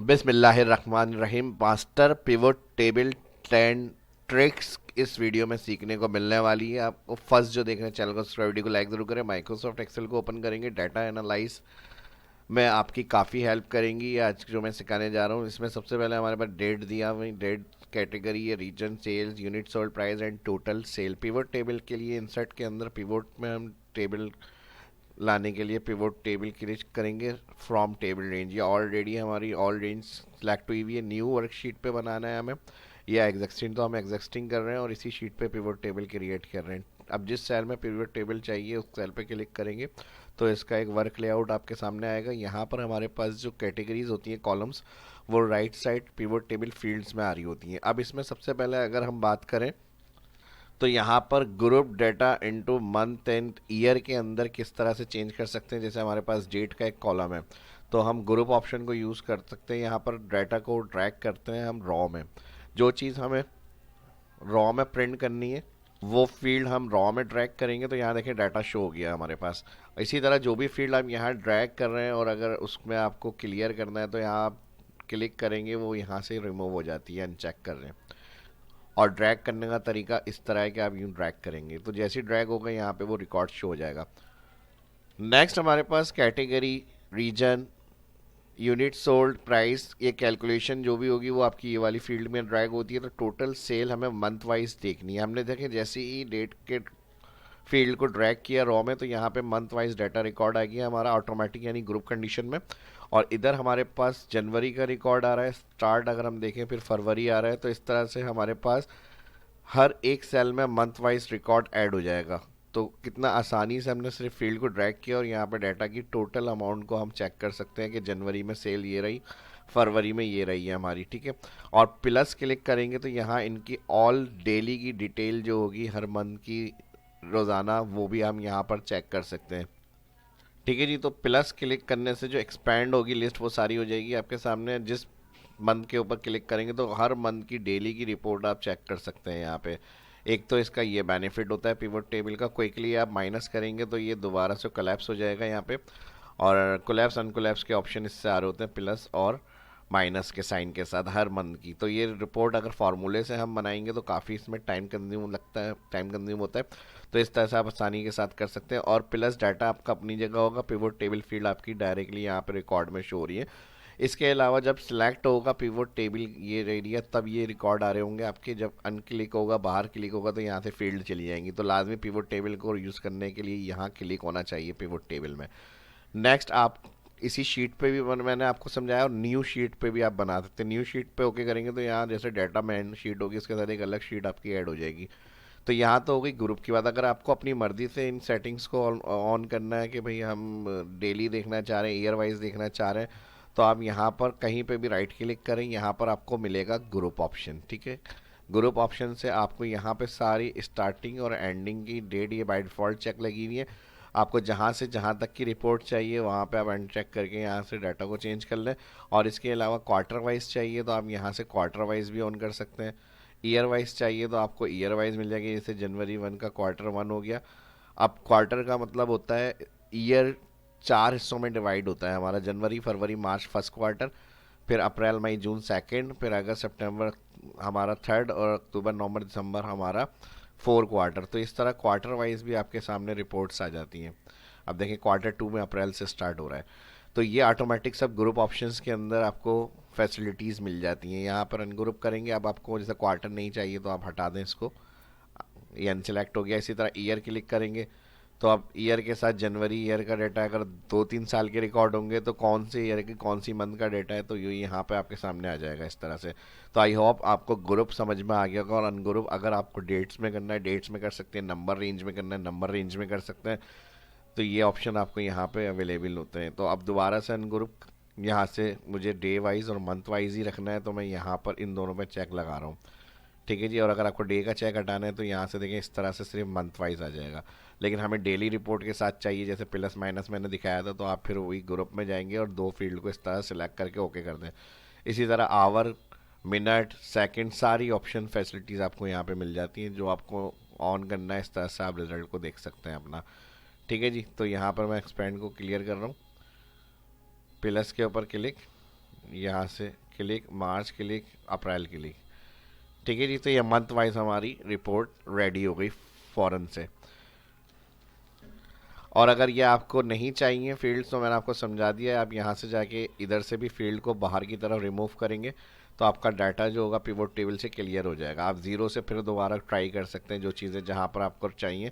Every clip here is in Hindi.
बिस्मिल्लाहिर्रहमानिर्रहीम। मास्टर पिवोट टेबल 10 ट्रिक्स इस वीडियो में सीखने को मिलने वाली है आपको। फर्स्ट जो देख रहे हैं चैनल को सब्सक्राइब, वीडियो को लाइक जरूर करें। माइक्रोसॉफ्ट एक्सेल को ओपन करेंगे, डाटा एनालाइज में आपकी काफ़ी हेल्प करेंगी ये आज जो मैं सिखाने जा रहा हूँ। इसमें सबसे पहले हमारे पास डेट दिया हुआ है, डेट कैटेगरी है, region, sales, unit sold price and total sale. Pivot table के लिए इंसर्ट के अंदर पिवोट में हम टेबल लाने के लिए पिवोट टेबल क्लिक करेंगे फ्रॉम टेबल रेंज। ये ऑलरेडी हमारी ऑल रेंज सेलेक्ट हुई हुई है। न्यू वर्कशीट पे बनाना है हमें, या एग्जिस्टिंग तो हम एग्जिस्टिंग कर रहे हैं और इसी शीट पे पिवोट टेबल क्रिएट कर रहे हैं। अब जिस सेल में पिवोट टेबल चाहिए उस सेल पे क्लिक करेंगे तो इसका एक वर्क लेआउट आपके सामने आएगा। यहाँ पर हमारे पास जो कैटेगरीज होती हैं, कॉलम्स, वो right side pivot table fields में आ रही होती हैं। अब इसमें सबसे पहले अगर हम बात करें तो यहाँ पर group data into month and year के अंदर किस तरह से चेंज कर सकते हैं। जैसे हमारे पास डेट का एक कॉलम है तो हम ग्रुप ऑप्शन को यूज़ कर सकते हैं। यहाँ पर डाटा को ड्रैग करते हैं हम रॉ में। जो चीज़ हमें रॉ में प्रिंट करनी है वो फील्ड हम रॉ में ड्रैग करेंगे तो यहाँ देखें डाटा शो हो गया हमारे पास। इसी तरह जो भी फील्ड आप यहाँ ड्रैग कर रहे हैं और अगर उसमें आपको क्लियर करना है तो यहाँ आप क्लिक करेंगे, वो यहाँ से रिमूव हो जाती है, अनचेक कर रहे हैं। और ड्रैग करने का तरीका इस तरह है कि आप यूँ ड्रैग करेंगे तो जैसे ही ड्रैग होगा यहाँ पे वो रिकॉर्ड शो हो जाएगा। नेक्स्ट हमारे पास category, region, unit sold price, ये कैलकुलेशन जो भी होगी वो आपकी ये वाली फील्ड में ड्रैग होती है। तो टोटल सेल हमें मंथ वाइज देखनी है। हमने देखे जैसे ही डेट के फील्ड को ड्रैग किया रॉ में तो यहाँ पे मंथ वाइज डाटा रिकॉर्ड आ गया हमारा ऑटोमेटिक, यानी ग्रुप कंडीशन में। और इधर हमारे पास जनवरी का रिकॉर्ड आ रहा है, स्टार्ट अगर हम देखें फिर फरवरी आ रहा है। तो इस तरह से हमारे पास हर एक सेल में मंथ वाइज रिकॉर्ड ऐड हो जाएगा। तो कितना आसानी से हमने सिर्फ फील्ड को ड्रैग किया और यहाँ पर डाटा की टोटल अमाउंट को हम चेक कर सकते हैं कि जनवरी में सेल ये रही, फरवरी में ये रही है हमारी, ठीक है। और प्लस क्लिक करेंगे तो यहाँ इनकी ऑल डेली की डिटेल जो होगी हर मंथ की, रोज़ाना, वो भी हम यहाँ पर चेक कर सकते हैं, ठीक है जी। तो प्लस क्लिक करने से जो एक्सपैंड होगी लिस्ट वो सारी हो जाएगी आपके सामने। जिस मंथ के ऊपर क्लिक करेंगे तो हर मंथ की डेली की रिपोर्ट आप चेक कर सकते हैं यहाँ पे। एक तो इसका ये बेनिफिट होता है पिवट टेबल का, क्विकली आप माइनस करेंगे तो ये दोबारा से कोलैप्स हो जाएगा यहाँ पे। और कोलैप्स अनकोलैप्स के ऑप्शन इससे आ रहे होते हैं प्लस और माइनस के साइन के साथ हर मंथ की। तो ये रिपोर्ट अगर फार्मूले से हम बनाएंगे तो काफ़ी इसमें टाइम कंज्यूम लगता है, टाइम कंज्यूम होता है। तो इस तरह से आप आसानी के साथ कर सकते हैं। और प्लस डाटा आपका अपनी जगह होगा, पिवोट टेबल फील्ड आपकी डायरेक्टली यहाँ पे रिकॉर्ड में शो हो रही है। इसके अलावा जब सिलेक्ट होगा पिवोट टेबल ये एरिया तब ये रिकॉर्ड आ रहे होंगे आपके। जब अनक्लिक होगा, बाहर क्लिक होगा तो यहाँ से फील्ड चली जाएंगी। तो लाजमी पिवोट टेबल को यूज़ करने के लिए यहाँ क्लिक होना चाहिए पिवोट टेबल में। नेक्स्ट आप इसी शीट पे भी मैंने आपको समझाया, और न्यू शीट पे भी आप बना सकते हैं। न्यू शीट पे ओके करेंगे तो यहाँ जैसे डाटा मैन शीट होगी उसके साथ एक अलग शीट आपकी ऐड हो जाएगी। तो यहाँ तो हो गई ग्रुप की बात। अगर आपको अपनी मर्जी से इन सेटिंग्स को ऑन करना है कि भाई हम डेली देखना चाह रहे हैं, ईयर वाइज देखना चाह रहे हैं, तो आप यहाँ पर कहीं पे भी राइट क्लिक करें, यहाँ पर आपको मिलेगा ग्रुप ऑप्शन, ठीक है। ग्रुप ऑप्शन से आपको यहाँ पे सारी स्टार्टिंग और एंडिंग की डेट ये बाय डिफ़ॉल्ट चेक लगी हुई है। आपको जहाँ से जहाँ तक की रिपोर्ट चाहिए वहाँ पे आप एंड चेक करके यहाँ से डाटा को चेंज कर लें। और इसके अलावा क्वार्टर वाइज चाहिए तो आप यहाँ से क्वार्टर वाइज भी ऑन कर सकते हैं। ईयर वाइज चाहिए तो आपको ईयर वाइज मिल जाएगी, जैसे जनवरी 1 का क्वार्टर 1 हो गया। अब क्वार्टर का मतलब होता है ईयर 4 हिस्सों में डिवाइड होता है हमारा, जनवरी, फरवरी, मार्च फर्स्ट क्वार्टर, फिर अप्रैल, मई, जून सेकंड, फिर अगस्त, सितंबर हमारा थर्ड, और अक्टूबर, नवंबर, दिसंबर हमारा 4 क्वार्टर। तो इस तरह क्वार्टर वाइज भी आपके सामने रिपोर्ट्स आ जाती हैं। अब देखें क्वार्टर 2 में अप्रैल से स्टार्ट हो रहा है। तो ये ऑटोमेटिक सब ग्रुप ऑप्शंस के अंदर आपको फैसिलिटीज़ मिल जाती हैं। यहाँ पर अनग्रुप करेंगे, अब आपको जैसे क्वार्टर नहीं चाहिए तो आप हटा दें इसको, ये अनसेलेक्ट हो गया। इसी तरह ईयर क्लिक करेंगे तो अब ईयर के साथ जनवरी ईयर का डेटा, अगर 2-3 साल के रिकॉर्ड होंगे तो कौन से ईयर की कौन सी मंथ का डेटा है तो ये यहाँ पे आपके सामने आ जाएगा इस तरह से। तो आई होप आपको ग्रुप समझ में आ गया होगा। और अनग्रुप अगर आपको डेट्स में करना है डेट्स में कर सकते हैं, नंबर रेंज में करना है नंबर रेंज में कर सकते हैं। तो ये ऑप्शन आपको यहाँ पे अवेलेबल होते हैं। तो अब दोबारा से अनग्रुप, यहाँ से मुझे डे वाइज और मंथ वाइज ही रखना है तो मैं यहाँ पर इन दोनों पे चेक लगा रहा हूँ, ठीक है जी। और अगर आपको डे का चेक हटाना है तो यहाँ से देखें इस तरह से सिर्फ मंथ वाइज आ जाएगा। लेकिन हमें डेली रिपोर्ट के साथ चाहिए, जैसे प्लस माइनस मैंने दिखाया था, तो आप फिर वही ग्रुप में जाएंगे और दो फील्ड को इस तरह सेलेक्ट करके ओके कर दें। इसी तरह आवर, मिनट, सेकंड, सारी ऑप्शन फैसिलिटीज़ आपको यहाँ पे मिल जाती हैं। जो आपको ऑन करना है इस तरह से आप रिजल्ट को देख सकते हैं अपना, ठीक है जी। तो यहाँ पर मैं एक्सपेंड को क्लियर कर रहा हूँ, प्लस के ऊपर क्लिक, यहाँ से क्लिक, मार्च क्लिक, अप्रैल क्लिक। ठीक है जी, तो ये मंथ वाइज हमारी रिपोर्ट रेडी हो गई फ़ौरन से। और अगर ये आपको नहीं चाहिए फील्ड्स तो मैंने आपको समझा दिया है, आप यहाँ से जाके इधर से भी फील्ड को बाहर की तरफ रिमूव करेंगे तो आपका डाटा जो होगा पिवोट टेबल से क्लियर हो जाएगा। आप ज़ीरो से फिर दोबारा ट्राई कर सकते हैं, जो चीज़ें जहाँ पर आपको चाहिए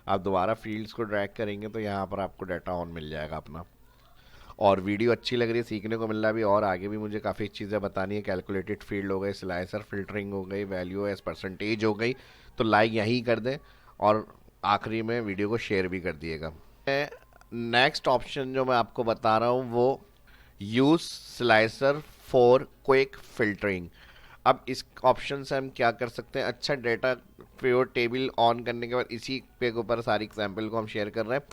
आप दोबारा फील्ड्स को ड्रैग करेंगे तो यहाँ पर आपको डाटा ऑन मिल जाएगा अपना। और वीडियो अच्छी लग रही है, सीखने को मिल रहा है भी, और आगे भी मुझे काफ़ी चीज़ें बतानी है। कैलकुलेटेड फील्ड हो गए, स्लाइसर फिल्टरिंग हो गई, वैल्यू एज परसेंटेज हो गई, तो लाइक यहीं कर दें और आखिरी में वीडियो को शेयर भी कर दिएगा। नेक्स्ट ऑप्शन जो मैं आपको बता रहा हूँ वो use slicer for quick filtering. अब इस ऑप्शन से हम क्या कर सकते हैं, अच्छा डेटा पिवोट टेबल ऑन करने के बाद इसी पे के ऊपर सारी एग्जाम्पल को हम शेयर कर रहे हैं।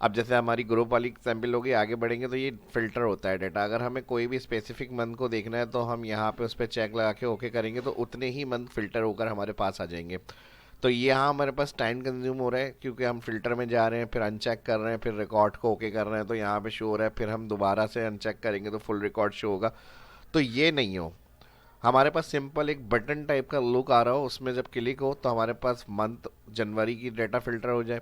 अब जैसे हमारी ग्रुप वाली एग्जाम्पल होगी, आगे बढ़ेंगे तो ये फिल्टर होता है डाटा। अगर हमें कोई भी स्पेसिफिक मंथ को देखना है तो हम यहाँ पे उस पर चेक लगा के ओके करेंगे तो उतने ही मंथ फिल्टर होकर हमारे पास आ जाएंगे। तो यहाँ हमारे पास टाइम कंज्यूम हो रहा है क्योंकि हम फिल्टर में जा रहे हैं, फिर अनचेक कर रहे हैं, फिर रिकॉर्ड को ओके कर रहे हैं, तो यहाँ पे शो हो रहा है, फिर हम दोबारा से अनचेक करेंगे तो फुल रिकॉर्ड शो होगा। तो ये नहीं हो, हमारे पास सिंपल एक बटन टाइप का लुक आ रहा हो, उसमें जब क्लिक हो तो हमारे पास मंथ जनवरी की डाटा फिल्टर हो जाए।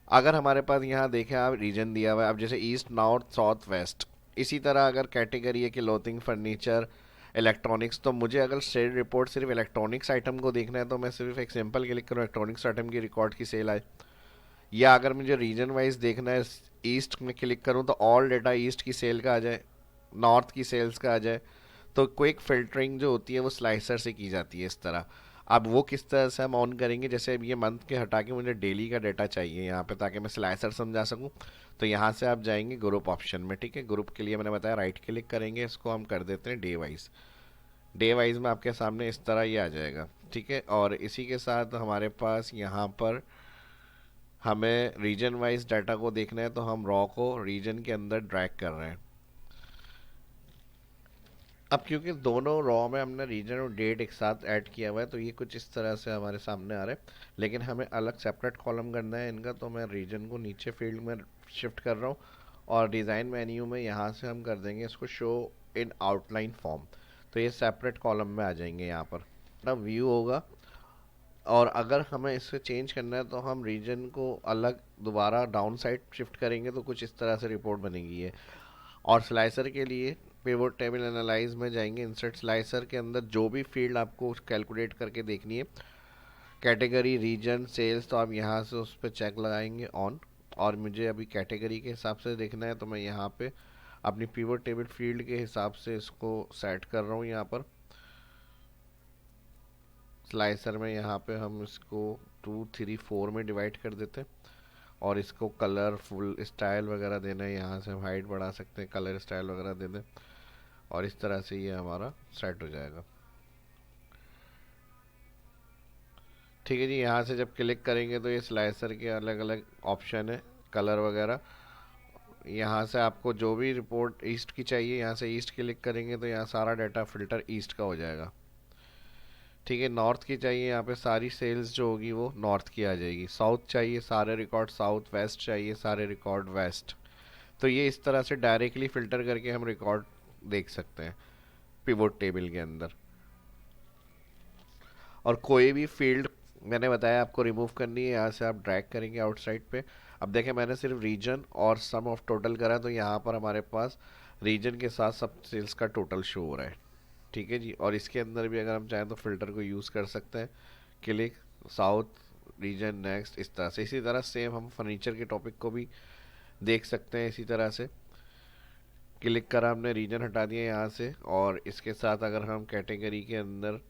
अगर हमारे पास यहाँ देखें आप रीजन दिया हुआ है, अब जैसे ईस्ट, नॉर्थ, साउथ, वेस्ट, इसी तरह अगर कैटेगरी है कि क्लोथिंग, फर्नीचर, इलेक्ट्रॉनिक्स, तो मुझे अगर सेल रिपोर्ट सिर्फ इलेक्ट्रॉनिक्स आइटम को देखना है तो मैं सिर्फ एक सिंपल क्लिक करूँ, इलेक्ट्रॉनिक्स आइटम की रिकॉर्ड की सेल आए। या अगर मुझे रीजन वाइज देखना है, ईस्ट में क्लिक करूँ तो ऑल डाटा ईस्ट की सेल का आ जाए, नॉर्थ की सेल्स का आ जाए। तो क्विक फिल्टरिंग जो होती है वो स्लाइसर से की जाती है इस तरह। अब वो किस तरह से हम ऑन करेंगे, जैसे अब ये मंथ के हटा के मुझे डेली का डाटा चाहिए यहाँ पे ताकि मैं स्लाइसर समझा सकूँ। तो यहाँ से आप जाएंगे ग्रुप ऑप्शन में, ठीक है। ग्रुप के लिए मैंने बताया राइट क्लिक करेंगे, इसको हम कर देते हैं डे वाइज। डे वाइज में आपके सामने इस तरह ये आ जाएगा, ठीक है। और इसी के साथ हमारे पास यहाँ पर हमें रीजन वाइज डाटा को देखना है तो हम रॉ को रीजन के अंदर ड्रैग कर रहे हैं। अब क्योंकि दोनों रॉ में हमने रीजन और डेट एक साथ ऐड किया हुआ है तो ये कुछ इस तरह से हमारे सामने आ रहा है, लेकिन हमें अलग सेपरेट कॉलम करना है इनका। तो मैं रीजन को नीचे फील्ड में शिफ्ट कर रहा हूँ और डिज़ाइन मेन्यू में यहाँ से हम कर देंगे इसको शो इन आउटलाइन फॉर्म। तो ये सेपरेट कॉलम में आ जाएंगे यहाँ पर, ना व्यू होगा। और अगर हमें इससे चेंज करना है तो हम रीजन को अलग दोबारा डाउन साइड शिफ्ट करेंगे तो कुछ इस तरह से रिपोर्ट बनेगी है। और स्लाइसर के लिए पिवोट टेबल एनालाइज में जाएंगे, इंसर्ट स्लाइसर के अंदर जो भी फील्ड आपको कैलकुलेट करके देखनी है, कैटेगरी, रीजन, सेल्स, तो आप यहाँ से उस पर चेक लगाएंगे ऑन। और मुझे अभी कैटेगरी के हिसाब से देखना है तो मैं यहाँ पे अपनी पिवोट टेबल फील्ड के हिसाब से इसको सेट कर रहा हूँ। यहाँ पर स्लाइसर में यहाँ पे हम इसको 2, 3, 4 में डिवाइड कर देते हैं और इसको कलर फुल स्टाइल वगैरह देना है, यहाँ से हम हाइट बढ़ा सकते हैं, कलर स्टाइल वगैरह दे दें और इस तरह से ये हमारा सेट हो जाएगा। ठीक है जी, यहाँ से जब क्लिक करेंगे तो ये स्लाइसर के अलग अलग ऑप्शन है, कलर वगैरह। यहाँ से आपको जो भी रिपोर्ट ईस्ट की चाहिए यहाँ से ईस्ट क्लिक करेंगे तो यहाँ सारा डाटा फिल्टर ईस्ट का हो जाएगा। ठीक है, नॉर्थ की चाहिए, यहाँ पे सारी सेल्स जो होगी वो नॉर्थ की आ जाएगी। साउथ चाहिए, सारे रिकॉर्ड साउथ। वेस्ट चाहिए, सारे रिकॉर्ड वेस्ट। तो ये इस तरह से डायरेक्टली फ़िल्टर करके हम रिकॉर्ड देख सकते हैं पिवोट टेबल के अंदर। और कोई भी फील्ड मैंने बताया आपको रिमूव करनी है, यहाँ से आप ड्रैग करेंगे आउटसाइड पे। अब देखें मैंने सिर्फ रीजन और सम ऑफ टोटल करा तो यहाँ पर हमारे पास रीजन के साथ सब सेल्स का टोटल शो हो रहा है। ठीक है जी, और इसके अंदर भी अगर हम चाहें तो फिल्टर को यूज़ कर सकते हैं, क्लिक, साउथ, रीजन, नेक्स्ट, इस तरह से। इसी तरह सेम हम फर्नीचर के टॉपिक को भी देख सकते हैं इसी तरह से। क्लिक करा, हमने रीजन हटा दिया यहाँ से, और इसके साथ अगर हम कैटेगरी के अंदर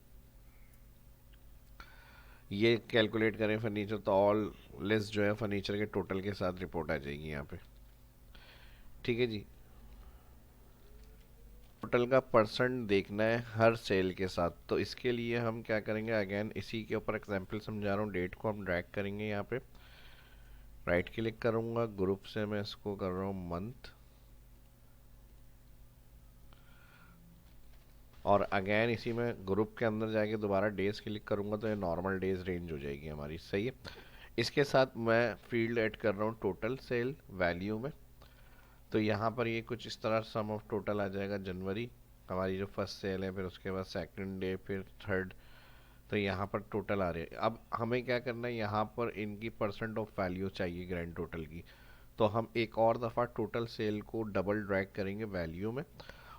ये कैलकुलेट करें फर्नीचर तो ऑल लिस्ट जो है फर्नीचर के टोटल के साथ रिपोर्ट आ जाएगी यहाँ पे। ठीक है जी, टोटल का परसेंट देखना है हर सेल के साथ। तो इसके लिए हम क्या करेंगे, अगेन इसी के ऊपर एग्जांपल समझा रहा हूँ। डेट को हम ड्रैग करेंगे, यहाँ पे राइट क्लिक करूँगा, ग्रुप से मैं इसको कर रहा हूँ मंथ, और अगेन इसी में ग्रुप के अंदर जाके दोबारा डेज क्लिक करूँगा तो ये नॉर्मल डेज रेंज हो जाएगी हमारी। सही है, इसके साथ मैं फील्ड ऐड कर रहा हूँ टोटल सेल वैल्यू में। तो यहाँ पर ये कुछ इस तरह सम ऑफ टोटल आ जाएगा जनवरी हमारी जो फर्स्ट सेल है, फिर उसके बाद सेकंड डे, फिर थर्ड। तो यहाँ पर टोटल आ रहे हैं। अब हमें क्या करना है, यहाँ पर इनकी परसेंट ऑफ वैल्यू चाहिए ग्रैंड टोटल की। तो हम एक और दफ़ा टोटल सेल को डबल ड्रैग करेंगे वैल्यू में,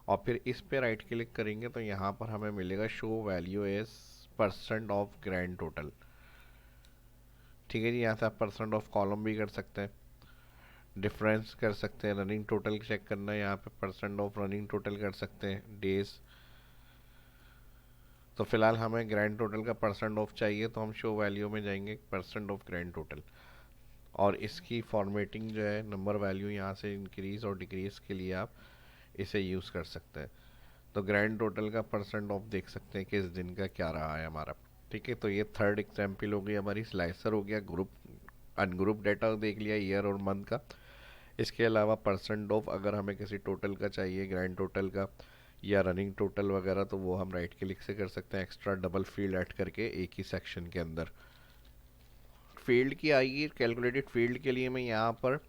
और फिर इस पे राइट क्लिक करेंगे तो यहाँ पर हमें मिलेगा show value as percent of grand total. ठीक है जी, यहाँ से आप परसेंट ऑफ कॉलम भी कर सकते हैं, डिफरेंस कर सकते हैं, रनिंग टोटल चेक करना है, यहाँ पे परसेंट ऑफ रनिंग टोटल कर सकते हैं, डेज। तो फिलहाल हमें ग्रैंड टोटल का परसेंट ऑफ चाहिए, तो हम शो वैल्यू में जाएंगे परसेंट ऑफ ग्रैंड टोटल, और इसकी फॉर्मेटिंग जो है नंबर वैल्यू यहाँ से इंक्रीज और डिक्रीज के लिए आप इसे यूज़ कर सकते हैं। तो ग्रैंड टोटल का परसेंट ऑफ देख सकते हैं कि इस दिन का क्या रहा है हमारा। ठीक है, तो ये थर्ड एग्जाम्पल हो गई हमारी, स्लाइसर हो गया, ग्रुप अनग्रुप डेटा देख लिया ईयर और मंथ का। इसके अलावा परसेंट ऑफ अगर हमें किसी टोटल का चाहिए, ग्रैंड टोटल का या रनिंग टोटल वगैरह, तो वो हम राइट क्लिक से कर सकते हैं, एक्स्ट्रा डबल फील्ड ऐड करके एक ही सेक्शन के अंदर। फील्ड की आएगी, कैलकुलेटेड फील्ड के लिए मैं यहाँ पर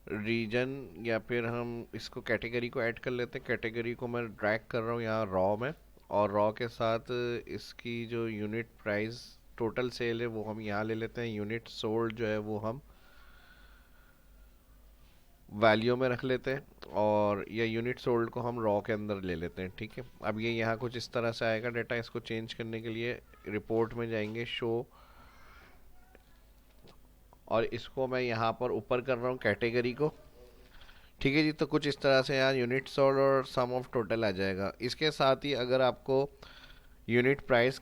रीजन या फिर हम इसको कैटेगरी को ऐड कर लेते हैं। कैटेगरी को मैं ड्रैग कर रहा हूँ यहाँ रॉ में, और रॉ के साथ इसकी जो यूनिट प्राइस टोटल सेल है वो हम यहाँ ले लेते हैं। यूनिट सोल्ड जो है वो हम वैल्यू में रख लेते हैं, और या यूनिट सोल्ड को हम रॉ के अंदर ले लेते हैं। ठीक है, अब ये यहाँ कुछ इस तरह से आएगा डेटा। इसको चेंज करने के लिए रिपोर्ट में जाएंगे, शो, और इसको मैं यहाँ पर ऊपर कर रहा हूँ कैटेगरी को। ठीक है जी, तो कुछ इस तरह से यहाँ यूनिट सोल्ड और सम ऑफ टोटल आ जाएगा। इसके साथ ही अगर आपको यूनिट प्राइस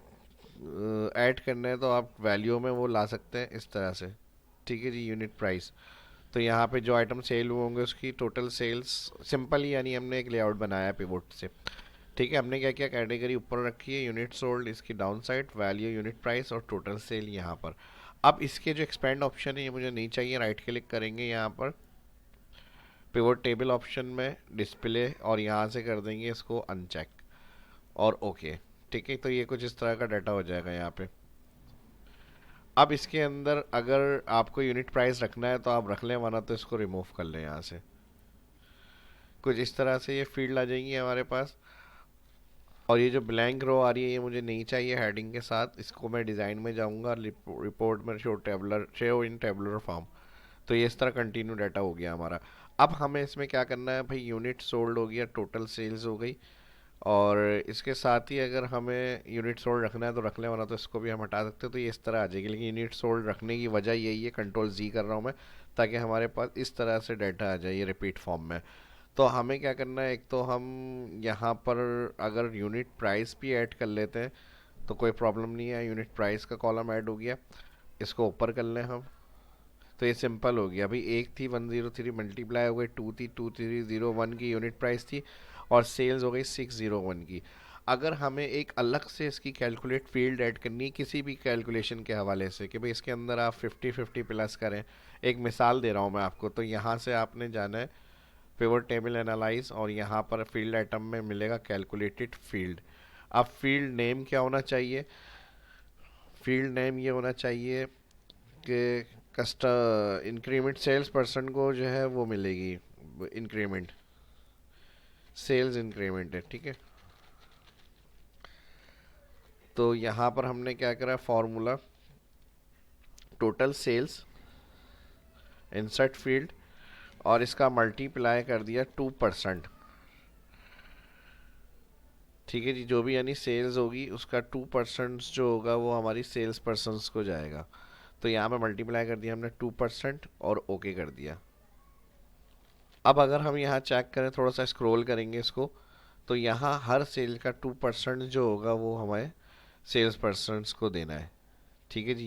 ऐड करना है तो आप वैल्यू में वो ला सकते हैं इस तरह से। ठीक है जी, यूनिट प्राइस। तो यहाँ पे जो आइटम सेल हुए होंगे उसकी टोटल सेल्स, सिंपल ही, यानी हमने एक लेआउट बनाया पिवोट से। ठीक है, हमने क्या किया, कैटेगरी ऊपर रखी है, यूनिट सोल्ड इसकी down side, value unit price और टोटल सेल यहाँ पर। अब इसके जो एक्सपेंड ऑप्शन है ये मुझे नहीं चाहिए, राइट क्लिक करेंगे यहाँ पर पिवोट टेबल ऑप्शन में, डिस्प्ले, और यहाँ से कर देंगे इसको अनचेक और ओके। ठीक है, तो ये कुछ इस तरह का डाटा हो जाएगा यहाँ पे। अब इसके अंदर अगर आपको यूनिट प्राइस रखना है तो आप रख लें, वरना तो इसको रिमूव कर लें यहाँ से। कुछ इस तरह से ये फील्ड आ जाएंगी हमारे पास, और ये जो ब्लैंक रो आ रही है ये मुझे नहीं चाहिए हेडिंग के साथ। इसको मैं डिज़ाइन में जाऊँगा, रिपोर्ट में show tabular, show in tabular form. तो ये इस तरह कंटिन्यू डाटा हो गया हमारा। अब हमें इसमें क्या करना है भाई, यूनिट सोल्ड हो गया, टोटल सेल्स हो गई, और इसके साथ ही अगर हमें यूनिट सोल्ड रखना है तो रख लें, वरना तो इसको भी हम हटा सकते हैं। तो ये इस तरह आ जाएगी, लेकिन यूनिट सोल्ड रखने की वजह यही है, कंट्रोल जी कर रहा हूँ मैं, ताकि हमारे पास इस तरह से डाटा आ जाए ये रिपीट फॉर्म में। तो हमें क्या करना है, एक तो हम यहाँ पर अगर यूनिट प्राइस भी ऐड कर लेते हैं तो कोई प्रॉब्लम नहीं है। यूनिट प्राइस का कॉलम ऐड हो गया, इसको ऊपर कर लें हम, तो ये सिंपल हो गया भाई। एक थी 103 मल्टीप्लाई हो गई, 2 थी 2301 की यूनिट प्राइस थी, और सेल्स हो गई 601 की। अगर हमें एक अलग से इसकी कैलकुलेट फील्ड ऐड करनी है किसी भी कैलकुलेशन के हवाले से, कि भाई इसके अंदर आप 50-50 प्लस करें, एक मिसाल दे रहा हूँ मैं आपको, तो यहाँ से आपने जाना है पिवट टेबल एनालाइज, और यहाँ पर फील्ड आइटम में मिलेगा कैलकुलेटेड फील्ड। अब फील्ड नेम क्या होना चाहिए, फील्ड नेम ये होना चाहिए कि इंक्रीमेंट सेल्स पर्सन को जो है वो मिलेगी इंक्रीमेंट, सेल्स इंक्रीमेंट है। ठीक है, तो यहाँ पर हमने क्या करा, formula total sales, insert field, और इसका मल्टीप्लाई कर दिया 2%। ठीक है जी, जो भी यानी सेल्स होगी उसका 2% जो होगा वो हमारी सेल्स पर्सनस को जाएगा। तो यहाँ पे मल्टीप्लाई कर दिया हमने 2% और ओके कर दिया। अब अगर हम यहाँ चेक करें, थोड़ा सा स्क्रॉल करेंगे इसको, तो यहाँ हर सेल का 2% जो होगा वो हमारे सेल्स पर्सनस को देना है। ठीक है जी।